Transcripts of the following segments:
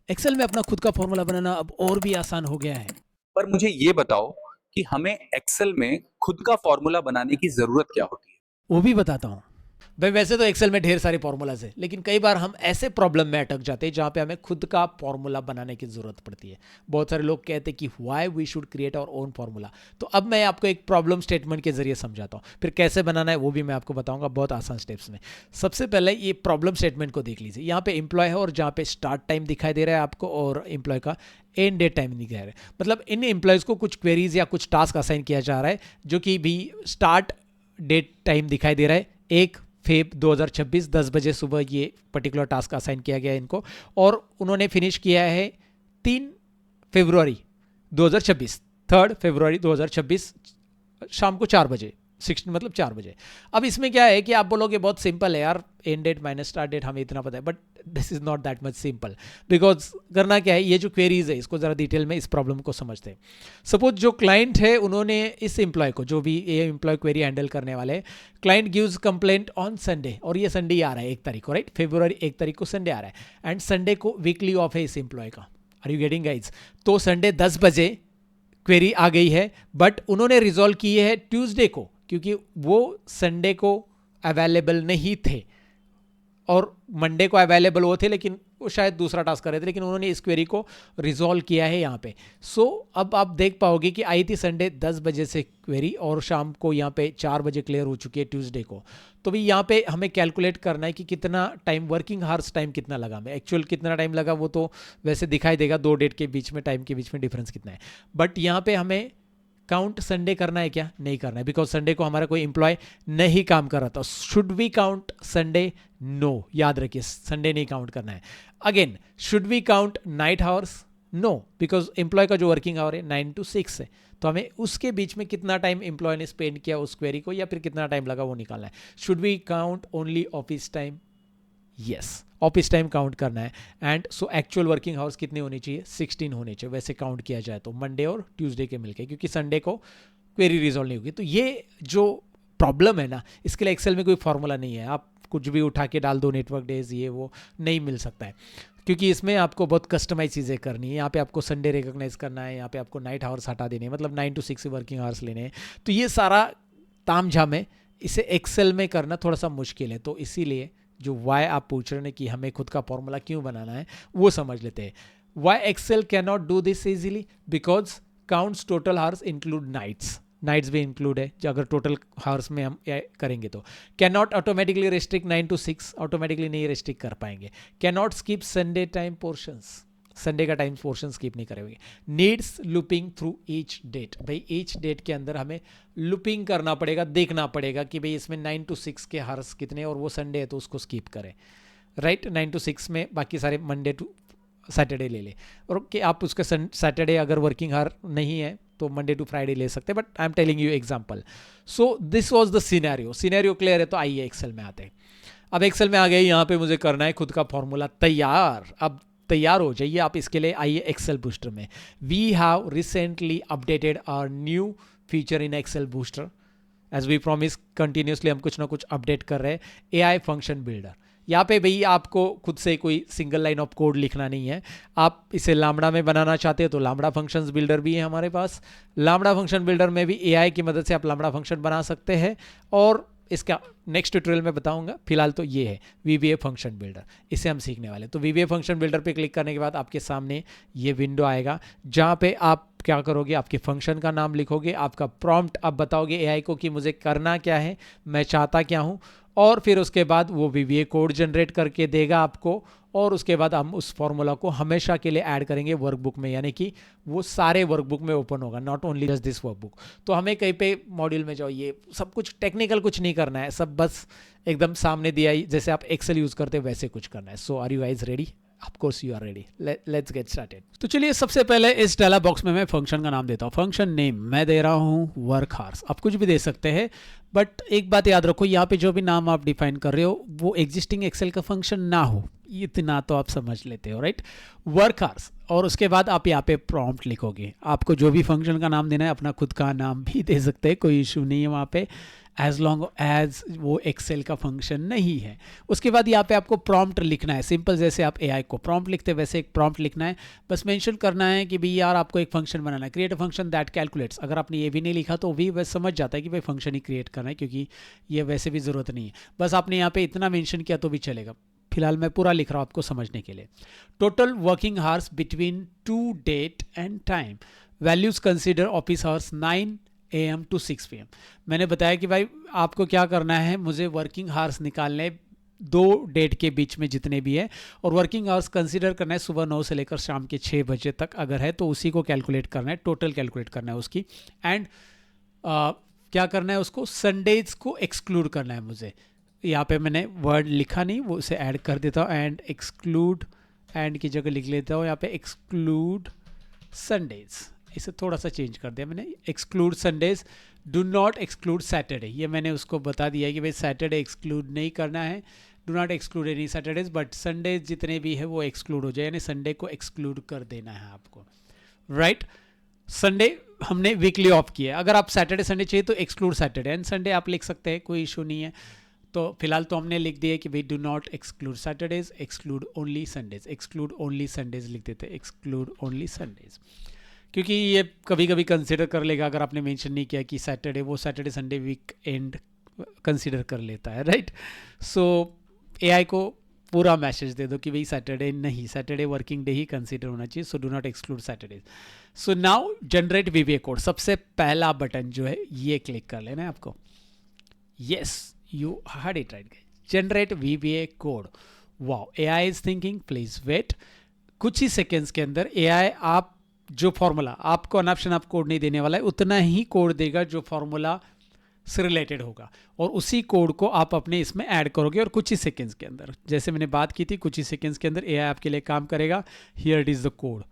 Excel में अपना खुद का फॉर्मूला बनाना अब और भी आसान हो गया है। पर मुझे ये बताओ कि हमें एक्सेल में खुद का फॉर्मूला बनाने की जरूरत क्या होती है? वो भी बताता हूँ। भाई वैसे तो एक्सेल में ढेर सारे फॉर्मूलाज है, लेकिन कई बार हम ऐसे प्रॉब्लम में अटक जाते हैं जहाँ पे हमें खुद का फॉर्मूला बनाने की ज़रूरत पड़ती है। बहुत सारे लोग कहते हैं कि why we should create our own formula. तो अब मैं आपको एक प्रॉब्लम स्टेटमेंट के जरिए समझाता हूँ, फिर कैसे बनाना है वो भी मैं आपको बताऊंगा बहुत आसान स्टेप्स में। सबसे पहले ये प्रॉब्लम स्टेटमेंट को देख लीजिए। यहाँ पे एम्प्लॉय है और जहाँ पे स्टार्ट टाइम दिखाई दे रहा है आपको और एम्प्लॉय का एंड डेट टाइम दिखाई दे रहा है। मतलब इन एम्प्लॉयज़ को कुछ क्वेरीज या कुछ टास्क असाइन किया जा रहा है, जो कि भी स्टार्ट डेट टाइम दिखाई दे रहा है 1 फेब 2026 10 बजे सुबह ये पर्टिकुलर टास्क असाइन किया गया है इनको, और उन्होंने फिनिश किया है 3 फरवरी 2026, 3 फरवरी 2026 शाम को 4 बजे, 16 मतलब 4 बजे। अब इसमें क्या है कि आप बोलोगे बहुत सिंपल है यार, end date minus start date हमें इतना पता है, but this is not that much simple. Because करना क्या है, ये जो क्वेरीज है इसको ज़रा डिटेल में इस प्रॉब्लम को समझते हैं। सपोज जो क्लाइंट है उन्होंने इस एम्प्लॉय को, जो भी ये एम्प्लॉय क्वेरी हैंडल करने वाले, client gives complaint on Sunday, और ये संडे आ रहा है 1 तारीख को, राइट, फरवरी 1 तारीख को संडे आ रहा है, एंड संडे को वीकली ऑफ है इस एम्प्लॉय का। Are you getting guys? तो संडे 10 बजे क्वेरी आ गई है, बट उन्होंने रिजॉल्व की है ट्यूसडे को, क्योंकि वो संडे को अवेलेबल नहीं थे और मंडे को अवेलेबल वो थे, लेकिन वो शायद दूसरा टास्क कर रहे थे, लेकिन उन्होंने इस क्वेरी को रिजॉल्व किया है यहाँ पे। सो अब आप देख पाओगे कि आई थी संडे 10 बजे से क्वेरी, और शाम को यहाँ पे 4 बजे क्लियर हो चुकी है ट्यूसडे को। तो भी यहाँ पे हमें कैलकुलेट करना है कि कितना टाइम, वर्किंग हार्स टाइम कितना लगा, हमें एक्चुअल कितना टाइम लगा वो तो वैसे दिखाई देगा, 2 डेट के बीच में टाइम के बीच में डिफरेंस कितना है, बट यहाँ पे हमें काउंट संडे करना है क्या? नहीं करना है, बिकॉज संडे को हमारा कोई एम्प्लॉय नहीं काम कर रहा था। Should we count Sunday? No, याद रखिए संडे नहीं काउंट करना है। Again, should we count night hours? No, because employee का जो वर्किंग आवर है 9 to 6 है, तो हमें उसके बीच में कितना टाइम एम्प्लॉय ने स्पेंड किया उस क्वेरी को, या फिर कितना टाइम लगा वो निकालना है। Should we count only office time? Yes, office time count करना है। And so actual working hours कितने होने चाहिए? 16 होने चाहिए वैसे काउंट किया जाए तो, मंडे और ट्यूसडे के मिलके, क्योंकि संडे को क्वेरी रिजॉल्व नहीं होगी। तो ये जो प्रॉब्लम है ना, इसके लिए एक्सेल में कोई फॉर्मूला नहीं है, आप कुछ भी उठा के डाल दो, नेटवर्क डेज ये वो नहीं मिल सकता है, क्योंकि इसमें आपको बहुत कस्टमाइज चीज़ें करनी है। यहाँ पे आपको संडे रिकॉग्नाइज करना है, यहाँ पे आपको नाइट आवर्स हटा देने हैं, मतलब 9 to 6 वर्किंग आवर्स लेने हैं। तो ये सारा ताम झाम है, इसे एक्सेल में करना थोड़ा सा मुश्किल है। तो इसीलिए जो वाई आप पूछ रहे हैं कि हमें खुद का फॉर्मूला क्यों बनाना है, वो समझ लेते हैं। Why Excel can not do this easily? Because counts total hours include nights, nights भी इंक्लूड है जो अगर टोटल हार्स में हम करेंगे तो। Can not automatically restrict 9 to 6, automatically नहीं रेस्ट्रिक्ट कर पाएंगे। Can not skip Sunday time portions, Sunday का टाइम पोर्शन स्किप नहीं करेंगे। Needs looping through each date, भाई ईच डेट के अंदर हमें लूपिंग करना पड़ेगा, देखना पड़ेगा कि भाई इसमें 9 to 6 के हार्स कितने, और वो संडे है तो उसको स्किप करें, राइट। 9 to 6 में बाकी सारे मंडे टू सैटरडे ले ले, और कि आप उसके सैटरडे अगर वर्किंग हार नहीं है तो मंडे टू फ्राइडे ले सकते हैं, but I am telling you example. So this was the scenario. Scenario clear है? तो आइए एक्सेल में आते हैं। अब एक्सेल में आ गए, यहाँ पे मुझे करना है खुद का फॉर्मूला तैयार। अब तैयार हो जाइए आप इसके लिए, आइए एक्सेल बूस्टर में। We have recently updated our new feature in Excel booster. As we promise, continuously हम कुछ ना कुछ अपडेट कर रहे हैं। एआई फंक्शन बिल्डर, यहाँ पे भाई आपको खुद से कोई सिंगल लाइन ऑफ कोड लिखना नहीं है। आप इसे लामड़ा में बनाना चाहते हो तो लामड़ा फंक्शंस बिल्डर भी है हमारे पास। लामड़ा फंक्शन बिल्डर में भी एआई की मदद से आप लामड़ा फंक्शन बना सकते हैं, और इसका नेक्स्ट ट्यूटोरियल में बताऊंगा। फिलहाल तो ये है वीवीए फंक्शन बिल्डर, इसे हम सीखने वाले। तो वीवीए फंक्शन बिल्डर पे क्लिक करने के बाद आपके सामने ये विंडो आएगा, जहाँ पे आप क्या करोगे, आपके फंक्शन का नाम लिखोगे, आपका प्रॉम्प्ट आप बताओगे एआई को कि मुझे करना क्या है, मैं चाहता क्या हूँ, और फिर उसके बाद वो वीवीए कोड जनरेट करके देगा आपको, और उसके बाद हम उस फॉर्मूला को हमेशा के लिए ऐड करेंगे वर्कबुक में, यानी कि वो सारे वर्कबुक में ओपन होगा, not only just this workbook. तो हमें कहीं पे मॉड्यूल में जाओ, ये सब कुछ टेक्निकल कुछ नहीं करना है, सब बस एकदम सामने दिया ही, जैसे आप एक्सेल यूज करते हैं वैसे कुछ करना है। So are you guys ready? Of course you are ready, let's get started. तो चलिए सबसे पहले इस डायलॉग बॉक्स में मैं फंक्शन का नाम देता हूँ। फंक्शन नेम मैं दे रहा हूँ वर्क हार्स, आप कुछ भी दे सकते हैं, बट एक बात याद रखो, यहाँ पे जो भी नाम आप डिफाइन कर रहे हो वो एग्जिस्टिंग एक्सेल का फंक्शन ना हो, इतना तो आप समझ लेते हो, राइट। वर्क हार्स, और उसके बाद आप यहाँ पे प्रॉम्प्ट लिखोगे। आपको जो भी फंक्शन का नाम देना है, अपना खुद का नाम भी दे सकते हैं, कोई इशू नहीं है वहाँ पे। एज लॉन्ग एज वो एक्सेल का फंक्शन नहीं है। उसके बाद यहाँ पे आपको प्रॉम्प्ट लिखना है, सिंपल जैसे आप एआई को प्रॉम्प्ट लिखते हैं वैसे एक प्रॉम्प्ट लिखना है। बस मेंशन करना है कि भाई यार आपको एक फंक्शन बनाना है, create a function that calculates. अगर आपने ये भी नहीं लिखा तो भी वैसे समझ जाता है कि भाई फंक्शन ही क्रिएट करना है, क्योंकि ये वैसे भी ज़रूरत नहीं है। बस आपने यहाँ पे इतना मेंशन किया तो भी चलेगा। फिलहाल मैं पूरा लिख रहा हूँ आपको समझने के लिए। Total working hours between two date and time, values consider office hours 9 AM to 6 PM। मैंने बताया कि भाई आपको क्या करना है, मुझे वर्किंग हार्स निकालने 2 डेट के बीच में जितने भी है, और वर्किंग आवर्स कंसीडर करना है सुबह 9 से लेकर शाम के 6 बजे तक अगर है तो उसी को कैलकुलेट करना है, टोटल कैलकुलेट करना है उसकी। एंड क्या करना है, उसको संडेज को एक्सक्लूड करना है मुझे। यहाँ पे मैंने वर्ड लिखा नहीं, वो उसे ऐड कर देता हूँ। एंड एक्सक्लूड, एंड की जगह लिख लेता हूँ यहाँ पे एक्सक्लूड संडेज, इसे थोड़ा सा चेंज कर दिया मैंने, exclude Sundays, do not exclude Saturday. ये मैंने उसको बता दिया कि भाई सैटरडे एक्सक्लूड नहीं करना है, do not exclude any Saturdays, but Sundays जितने भी है वो एक्सक्लूड हो जाए, यानी संडे को एक्सक्लूड कर देना है आपको, राइट। संडे हमने वीकली ऑफ किया है, अगर आप सैटरडे संडे चाहिए तो एक्सक्लूड सैटरडे एंड संडे आप लिख सकते हैं, कोई इशू नहीं है। तो फिलहाल तो हमने लिख दिया कि भाई do not exclude Saturdays, exclude only Sundays, exclude only Sundays लिख देते, एक्सक्लूड ओनली संडेज, क्योंकि ये कभी कभी कंसिडर कर लेगा अगर आपने मेंशन नहीं किया कि सैटरडे, वो Saturday Sunday weekend consider कर लेता है, राइट। सो एआई को पूरा मैसेज दे दो कि भाई सैटरडे नहीं, सैटरडे वर्किंग डे ही कंसिडर होना चाहिए, so do not exclude Saturday. So now generate VBA code, सबसे पहला बटन जो है ये क्लिक कर लेना है आपको। Yes, you heard it right, generate VBA code. Wow, AI is thinking, please wait. कुछ ही सेकेंड्स के अंदर एआई आप जो फॉर्मूला, आपको अनऑप्शन आप कोड नहीं देने वाला है, उतना ही कोड देगा जो फॉर्मूला से रिलेटेड होगा, और उसी कोड को आप अपने इसमें ऐड करोगे और कुछ ही सेकंड्स के अंदर, जैसे मैंने बात की थी, कुछ ही सेकंड्स के अंदर एआई आपके लिए काम करेगा। Here it is the code.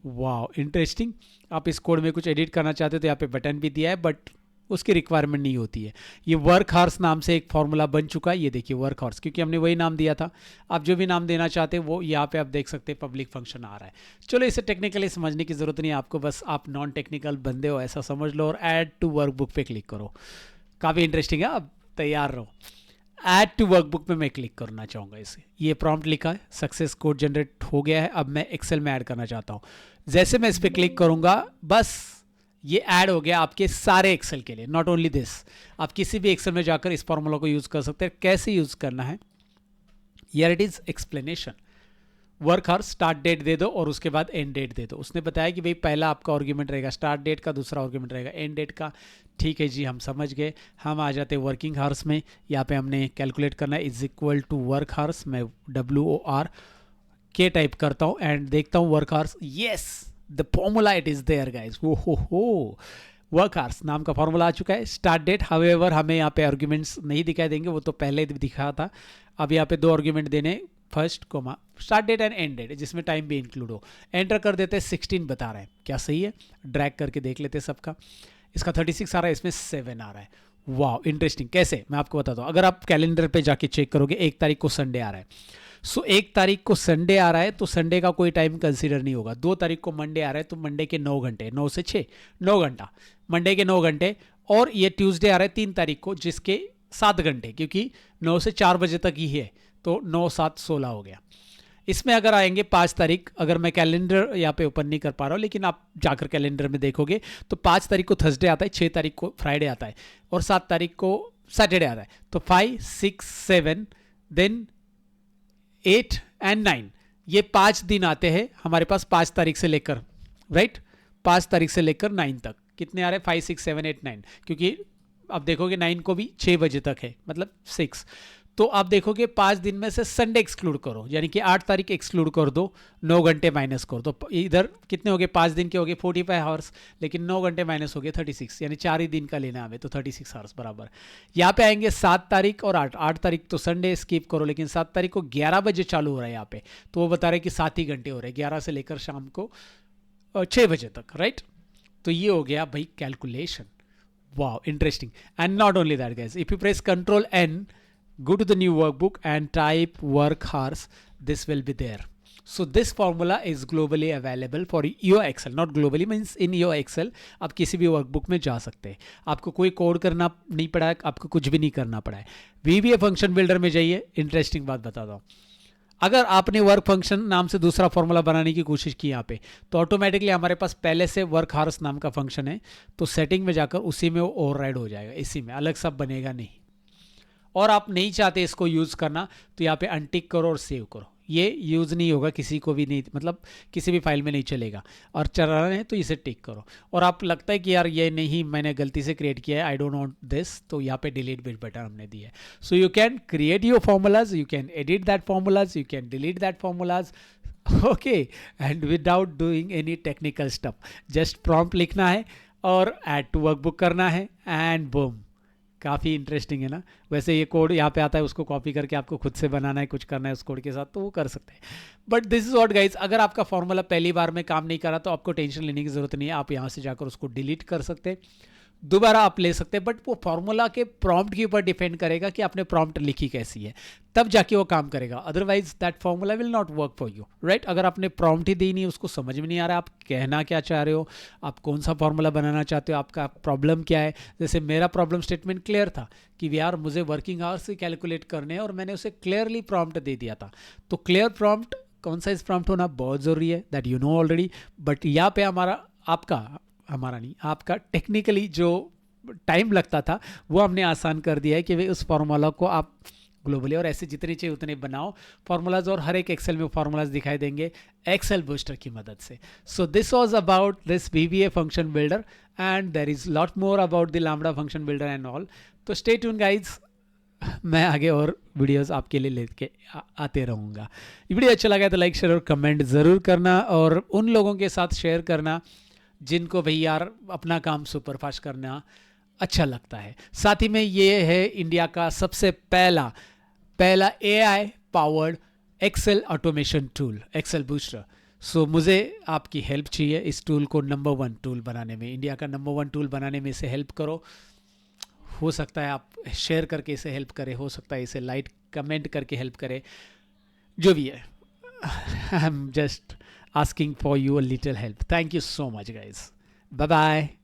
Wow, interesting. आप इस कोड में कुछ एडिट करना चाहते हो तो यहाँ पे बटन भी दिया है, बट उसकी रिक्वायरमेंट नहीं होती है। ये वर्क हार्स नाम से एक फॉर्मूला बन चुका है, ये देखिए वर्क हार्स, क्योंकि हमने वही नाम दिया था। आप जो भी नाम देना चाहते हैं वो यहाँ पे आप देख सकते हैं, पब्लिक फंक्शन आ रहा है। चलो, इसे टेक्निकली समझने की ज़रूरत नहीं है आपको, बस आप नॉन टेक्निकल बंदे हो ऐसा समझ लो, और ऐड टू वर्कबुक पे क्लिक करो। काफ़ी इंटरेस्टिंग है, आप तैयार रहो। ऐड टू वर्कबुक पे मैं क्लिक करना चाहूँगा इसे। ये प्रॉम्प्ट लिखा है, सक्सेस कोड जनरेट हो गया है। अब मैं एक्सेल में ऐड करना चाहता हूँ। जैसे मैं इस पर क्लिक करूँगा, बस ये ऐड हो गया आपके सारे एक्सेल के लिए, नॉट ओनली दिस। आप किसी भी एक्सेल में जाकर इस फॉर्मूला को यूज़ कर सकते हैं। कैसे यूज़ करना है, here it is explanation. Work हार स्टार्ट डेट दे दो और उसके बाद एंड डेट दे दो। उसने बताया कि भाई पहला आपका आर्ग्यूमेंट रहेगा स्टार्ट डेट का, दूसरा आर्ग्यूमेंट रहेगा एंड डेट का। ठीक है जी, हम समझ गए। हम आ जाते वर्किंग हार्स में। यहाँ पे हमने कैलकुलेट करना है, is equal to work hours. मैं WORK टाइप करता हूँ एंड देखता हूँ work hours. Yes, the formula it is there guys. हो वर्क हार्स नाम का फॉर्मूला आ चुका है। स्टार्ट डेट, हाउएवर हमें यहाँ पे आर्ग्यूमेंट्स नहीं दिखाई देंगे, वो तो पहले दिखा था। अब यहाँ पे 2 आर्ग्यूमेंट देने, first comma start date and end date, जिसमें टाइम भी इंक्लूड हो। एंटर कर देते हैं, 16 बता रहा है, क्या सही है? ड्रैग करके देख लेते हैं सबका। इसका 36 आ रहा है, इसमें 7 आ रहा है। वाह, इंटरेस्टिंग। कैसे, मैं आपको बताता हूँ। अगर आप कैलेंडर पे जाके चेक करोगे, 1 तारीख को संडे आ रहा है। सो 1 तारीख को संडे आ रहा है तो संडे का कोई टाइम कंसीडर नहीं होगा। 2 तारीख को मंडे आ रहा है तो मंडे के 9 घंटे, 9 से 6, 9 घंटा, मंडे के 9 घंटे। और ये ट्यूसडे आ रहा है 3 तारीख को, जिसके 7 घंटे, क्योंकि 9 से 4 बजे तक ही है, तो 9 7 16 हो गया। इसमें अगर आएंगे 5 तारीख, अगर मैं कैलेंडर यहाँ पे ओपन नहीं कर पा रहा हूँ, लेकिन आप जाकर कैलेंडर में देखोगे तो 5 तारीख को थर्सडे आता है, 6 तारीख को फ्राइडे आता है, और 7 तारीख को सैटरडे आता है। तो 5 6 7 देन 8 एंड 9, ये 5 दिन आते हैं हमारे पास 5 तारीख से लेकर, राइट, 5 तारीख से लेकर 9 तक। कितने आ रहे हैं? 5 6 7 8 9, क्योंकि अब देखोगे 9 को भी 6 बजे तक है, मतलब 6। तो आप देखोगे 5 दिन में से संडे एक्सक्लूड करो, यानी कि 8 तारीख एक्सक्लूड कर दो, 9 घंटे माइनस कर दो। इधर कितने हो गए? 5 दिन के हो गए 45 आवर्स, लेकिन 9 घंटे माइनस हो गए 36, यानी 4 ही दिन का लेना हमें, तो 36 आवर्स बराबर। यहाँ पे आएंगे 7 तारीख और 8 तारीख तो संडे स्किप करो, लेकिन 7 तारीख को 11 बजे चालू हो रहा है यहाँ पे, तो वो बता रहे कि 7 ही घंटे हो रहे हैं, 11 से लेकर शाम को 6 बजे तक, राइट। तो ये हो गया भाई calculation. Wow, interesting. And not only that guys, if you press Ctrl+N, go to the new workbook and type work hours, this will be there. So this formula is globally available for your Excel. Not globally means in your Excel. आप किसी भी workbook में जा सकते हैं. आपको कोई code करना नहीं पड़ा है, आपको कुछ भी नहीं करना पड़ा है. VBA फंक्शन बिल्डर में जाइए. इंटरेस्टिंग बात बताता हूँ. अगर आपने वर्क फंक्शन नाम से दूसरा फॉर्मूला बनाने की कोशिश की यहाँ पे, तो ऑटोमेटिकली हमारे पास पहले से वर्क हार्स नाम का फंक्शन है, तो सेटिंग में जाकर उसी में वो ओवरराइड हो जाएगा. इसी में अलग सब बनेगा नहीं. और आप नहीं चाहते इसको यूज़ करना, तो यहाँ पे अनटिक करो और सेव करो. ये यूज़ नहीं होगा, किसी को भी नहीं, मतलब किसी भी फाइल में नहीं चलेगा. और चलाना है तो इसे टिक करो. और आप लगता है कि यार ये नहीं, मैंने गलती से क्रिएट किया है, आई डोंट वांट दिस, तो यहाँ पे डिलीट बिट बटन हमने दिया है. So you can create your formulas, you can edit that formulas, you can delete that formulas. Okay, and without doing any technical stuff. Just prompt लिखना है और add to workbook करना है and boom. काफ़ी interesting है ना. वैसे ये कोड यहाँ पे आता है, उसको कॉपी करके आपको खुद से बनाना है, कुछ करना है उस कोड के साथ, तो वो कर सकते हैं. But this is what guys, अगर आपका फॉर्मूला पहली बार में काम नहीं करा तो आपको टेंशन लेने की ज़रूरत नहीं है. आप यहाँ से जाकर उसको डिलीट कर सकते हैं, दोबारा आप ले सकते हैं. बट वो फॉर्मूला के प्रॉम्प्ट के ऊपर डिपेंड करेगा कि आपने प्रॉम्प्ट लिखी कैसी है, तब जाके वो काम करेगा. Otherwise that formula will not work for you, right. अगर आपने प्रॉम्प्ट ही दी नहीं, उसको समझ में नहीं आ रहा आप कहना क्या चाह रहे हो, आप कौन सा फॉर्मूला बनाना चाहते हो, आपका प्रॉब्लम क्या है. जैसे मेरा प्रॉब्लम स्टेटमेंट क्लियर था कि यार मुझे वर्किंग आवर्स से कैलकुलेट करने हैं, और मैंने उसे क्लियरली प्रॉम्प्ट दे दिया था. तो क्लियर प्रॉम्प्ट, कंसाइज प्रॉम्प्ट होना बहुत ज़रूरी है, that you know already. But यहाँ पे आपका टेक्निकली जो टाइम लगता था वो हमने आसान कर दिया है कि भाई उस फार्मूला को आप ग्लोबली और ऐसे जितने चाहिए उतने बनाओ फार्मूलाज, और हर एक एक्सेल में फार्मूलाज दिखाई देंगे एक्सेल बूस्टर की मदद से. So this was about this VBA function builder, and there is lot more about the lambda function builder and all. तो स्टे ट्यून गाइज, मैं आगे और वीडियोस आपके लिए लेके आते रहूँगा. वीडियो अच्छा लगा तो लाइक शेयर और कमेंट ज़रूर करना, और उन लोगों के साथ शेयर करना जिनको भाई यार अपना काम सुपर फास्ट करना अच्छा लगता है. साथ ही में ये है इंडिया का सबसे पहला AI powered Excel automation tool, Excel booster. So मुझे आपकी हेल्प चाहिए इस टूल को नंबर 1 टूल बनाने में, इंडिया का नंबर 1 टूल बनाने में इसे हेल्प करो. हो सकता है आप शेयर करके इसे हेल्प करें, हो सकता है इसे लाइक कमेंट करके हेल्प करें, जो भी है. I am just asking for you a little help. Thank you so much guys. Bye bye.